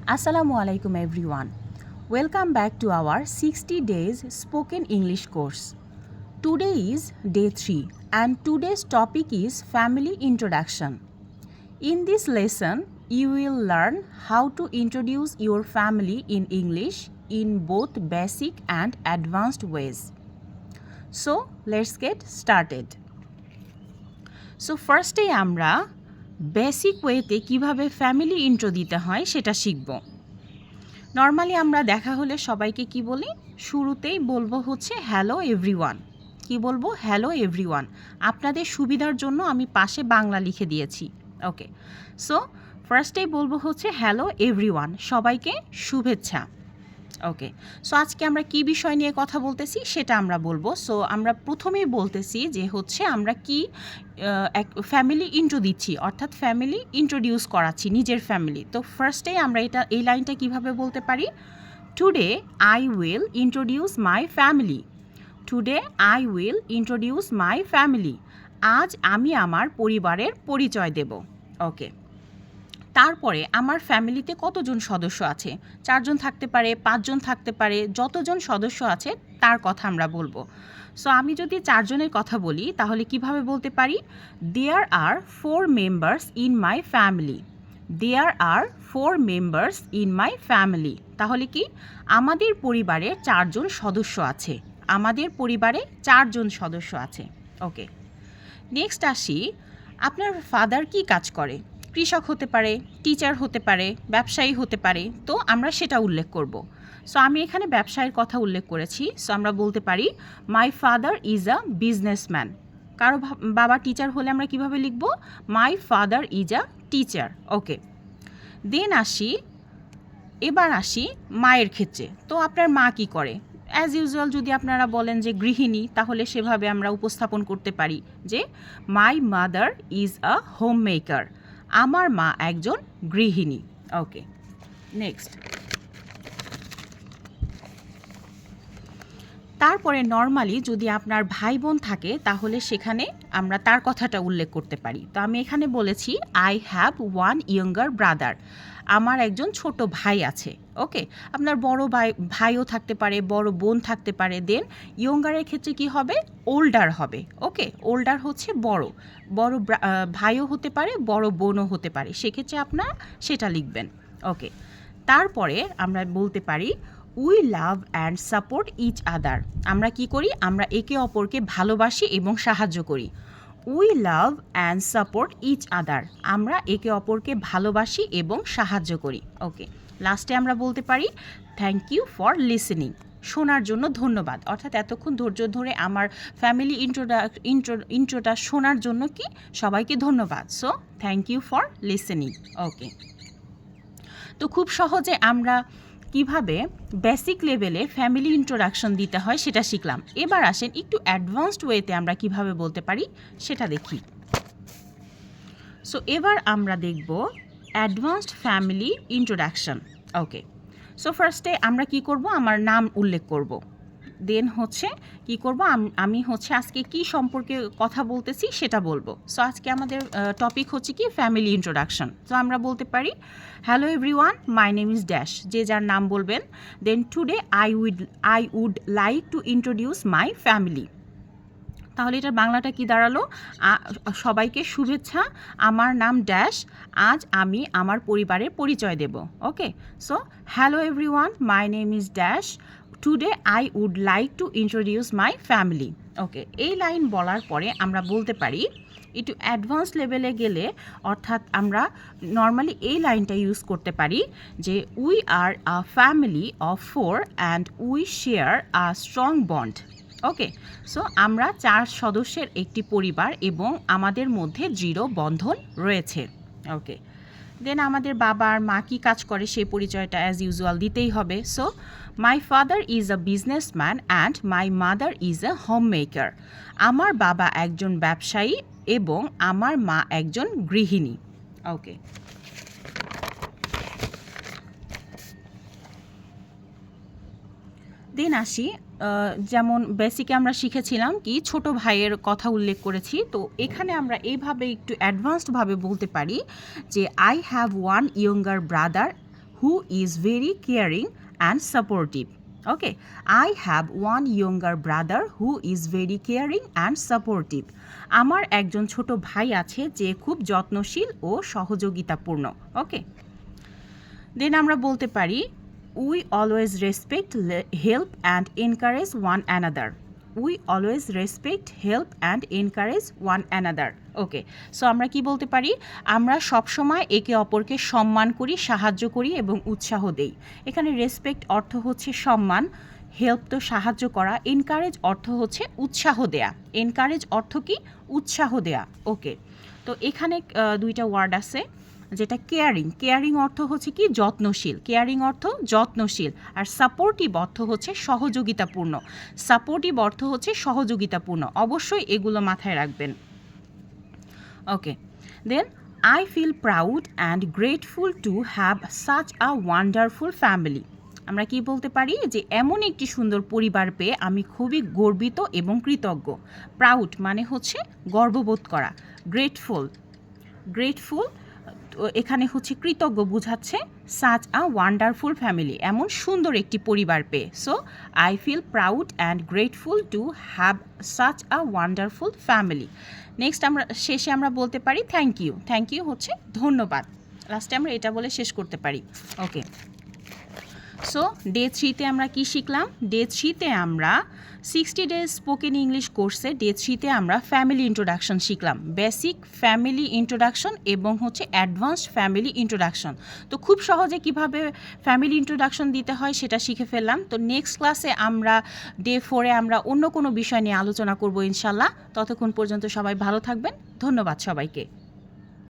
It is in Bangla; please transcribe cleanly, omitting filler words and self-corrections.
Assalamu alaikum everyone. Welcome back to our 60 days spoken English course. Today is day 3 and today's topic is family introduction. In this lesson, you will learn how to introduce your family in English in both basic and advanced ways. So, let's get started. So, first আমরা বেসিক ওয়েতে কিভাবে ফ্যামিলি ইন্ট্রো দিতে হয় সেটা শিখব। নর্মালি আমরা দেখা হলে সবাইকে কি বলি, শুরুতেই বলবো হচ্ছে হ্যালো এভরিওয়ান। কি বলবো? Hello everyone. আপনাদের সুবিধার জন্য আমি পাশে বাংলা লিখে দিয়েছি। ওকে, সো ফার্স্টেই বলবো হচ্ছে হ্যালো এভরিওয়ান, সবাইকে শুভেচ্ছা। ওকে, সো আজকে আমরা কি বিষয় নিয়ে কথা বলতেছি সেটা আমরা বলবো। সো আমরা প্রথমেই বলতেছি যে হচ্ছে আমরা কি এক ফ্যামিলি ইন্ট্রো দিচ্ছি, অর্থাৎ ফ্যামিলি ইন্ট্রোডিউস করাচ্ছি, নিজের ফ্যামিলি। তো ফার্স্টেই আমরা এই লাইনটা কিভাবে বলতে পারি? Today I will introduce my family. Today I will introduce my family. আজ আমি আমার পরিবারের পরিচয় দেব। ওকে, তারপরে আমার ফ্যামিলিতে কতজন সদস্য আছে? 4 জন থাকতে পারে, 5 জন থাকতে পারে, যতজন সদস্য আছে তার কথা আমরা বলবো। সো আমি যদি 4 জনের কথা বলি তাহলে কিভাবে বলতে পারি? There are 4 members in my family. There are 4 members in my family. তাহলে কি? আমাদের পরিবারে 4 জন সদস্য আছে। আমাদের পরিবারে 4 জন সদস্য আছে। ওকে, নেক্সট আসি, আপনার ফাদার কি কাজ করে? কৃষক হতে পারে, টিচার হতে পারে, ব্যবসায়ী হতে পারে। তো আমরা সেটা উল্লেখ করব। সো আমি এখানে ব্যবসায়ের কথা উল্লেখ করেছি। সো আমরা বলতে পারি my father is a businessman. কারো বাবা টিচার হলে আমরা কিভাবে লিখব? My father is a teacher. Okay, then এবার আসি মায়ের ক্ষেত্রে। তো আপনার মা কি করে? অ্যাজ ইউজুয়াল যদি আপনারা বলেন যে গৃহিণী, তাহলে সেভাবে আমরা উপস্থাপন করতে পারি যে my mother is a home maker. আমার মা একজন গৃহিণী। ওকে, নেক্সট। তারপরে নর্মালি যদি আপনার ভাই বোন থাকে তাহলে সেখানে আমরা তার কথাটা উল্লেখ করতে পারি। তো আমি এখানে বলেছি I have one younger brother. আমার একজন ছোট ভাই আছে। ওকে, আপনার বড় ভাইও থাকতে পারে, বড় বোন থাকতে পারে। দেন ইয়ঙ্গারের ক্ষেত্রে কি হবে? ওল্ডার হবে। ওকে, ওল্ডার হচ্ছে বড় ভাইও হতে পারে, বড় বোনও হতে পারে। সেক্ষেত্রে আপনারা সেটা লিখবেন। ওকে, তারপরে আমরা বলতে পারি we love and support each other. আমরা কি করি? আমরা একে অপরকে ভালোবাসি এবং সাহায্য করি। We love and support each other. আমরা একে অপরকে ভালোবাসি এবং সাহায্য করি। ওকে, লাস্টে আমরা বলতে পারি থ্যাংক ইউ ফর লিসেনিং। শোনার জন্য ধন্যবাদ। অর্থাৎ এতক্ষণ ধৈর্য ধরে আমার ফ্যামিলি ইন্ট্রোটা শোনার জন্য কি সবাইকে ধন্যবাদ। So thank you for listening. Okay, তো খুব সহজে আমরা কিভাবে বেসিক লেভেলে ফ্যামিলি ইন্ট্রোডাকশন দিতে হয় সেটা শিখলাম। এবার আসেন একটু অ্যাডভান্সড ওয়েতে আমরা কিভাবে বলতে পারি সেটা দেখি। সো এবার আমরা দেখব অ্যাডভান্সড ফ্যামিলি ইন্ট্রোডাকশন। ওকে, সো ফার্স্টে আমরা কি করব? আমার নাম উল্লেখ করব। দেন হচ্ছে কি করব? আমি হচ্ছে আজকে কি সম্পর্কে কথা বলতেছি সেটা বলবো। সো আজকে আমাদের টপিক হচ্ছে কি? Family introduction. সো আমরা বলতে পারি hello everyone, my name is dash. যে যার নাম বলবেন। Then today I would like to introduce my family. তাহলে এটার বাংলাটা কি দাঁড়ালো? সবাইকে শুভেচ্ছা, আমার নাম ড্যাশ, আজ আমি আমার পরিবারের পরিচয় দেব। Okay, so hello everyone, my name is dash, today I would like to introduce my family. Okay, এই লাইন বলার পরে আমরা বলতে পারি একটু অ্যাডভান্স লেভেলে গেলে, অর্থাৎ আমরা নর্মালি এই লাইনটা ইউজ করতে পারি যে we are a family of 4 and we share a strong bond. Okay, so আমরা 4 সদস্যের একটি পরিবার এবং আমাদের মধ্যে দৃঢ় বন্ধন রয়েছে। ওকে, দেন আমাদের বাবা আর মা কী কাজ করে সেই পরিচয়টা অ্যাজ ইউজুয়াল দিতেই হবে। So my father is a businessman and my mother is a home maker. আমার বাবা একজন ব্যবসায়ী এবং আমার মা একজন গৃহিণী। ওকে, দেন আসি, যেমন বেসিকে আমরা শিখেছিলাম কি ছোট ভাইয়ের কথা উল্লেখ করেছি। তো এখানে আমরা এইভাবে একটু অ্যাডভান্সডভাবে বলতে পারি যে I have one younger brother who is very caring and supportive. Okay, I have one younger brother who is very caring and supportive. আমার একজন ছোট ভাই আছে যে খুব যত্নশীল ও সহযোগিতাপূর্ণ। ওকে, দেন আমরা বলতে পারি we always respect, help and encourage one another. We always respect, help and encourage one another. Okay, so আমরা কি বলতে পারি? আমরা সবসময় একে অপরকে সম্মান করি, সাহায্য করি এবং উৎসাহ দেই। এখানে রেসপেক্ট অর্থ হচ্ছে সম্মান, হেল্প তো সাহায্য করা, এনকারেজ অর্থ হচ্ছে উৎসাহ দেয়া। এনকারেজ অর্থ কি? উৎসাহ দেয়া। ওকে, তো এখানে দুইটা ওয়ার্ড আছে, যেটা কেয়ারিং, কেয়ারিং অর্থ হচ্ছে কি? যত্নশীল, কেয়ারিং অর্থ যত্নশীল। আর সাপোর্টিভ অর্থ হচ্ছে সহযোগিতাপূর্ণ, সাপোর্টিভ অর্থ হচ্ছে সহযোগিতাপূর্ণ। অবশ্যই এগুলো মাথায় রাখবেন। Okay, then I feel proud and grateful to have such a wonderful family. আমরা কি বলতে পারি? যে এমন একটি সুন্দর পরিবার পেয়ে আমি খুবই গর্বিত এবং কৃতজ্ঞ। প্রাউড মানে হচ্ছে গর্ববোধ করা, গ্রেটফুল, গ্রেটফুল এখানে হচ্ছে কৃতজ্ঞ বোঝাচ্ছে। সাচ আ ওয়ান্ডারফুল ফ্যামিলি, এমন সুন্দর একটি পরিবার পেয়ে। So I feel proud and grateful to have such a wonderful family. Next আমরা শেষে আমরা বলতে পারি থ্যাংক ইউ। থ্যাংক ইউ হচ্ছে ধন্যবাদ। লাস্টে আমরা এটা বলে শেষ করতে পারি। ওকে, সো ডে 3-তে আমরা কি শিখলাম? ডে 3-তে আমরা 60 ডেজ স্পোকেন ইংলিশ কোর্সে ডে 3-তে আমরা ফ্যামিলি ইন্ট্রোডাকশন শিখলাম, বেসিক ফ্যামিলি ইন্ট্রোডাকশন এবং হচ্ছে অ্যাডভান্সড ফ্যামিলি ইন্ট্রোডাকশন। তো খুব সহজে কিভাবে ফ্যামিলি ইন্ট্রোডাকশন দিতে হয় সেটা শিখে ফেললাম। তো নেক্সট ক্লাসে আমরা ডে 4-এ আমরা অন্য কোনো বিষয় নিয়ে আলোচনা করব ইনশাল্লাহ। ততক্ষণ পর্যন্ত সবাই ভালো থাকবেন। ধন্যবাদ সবাইকে।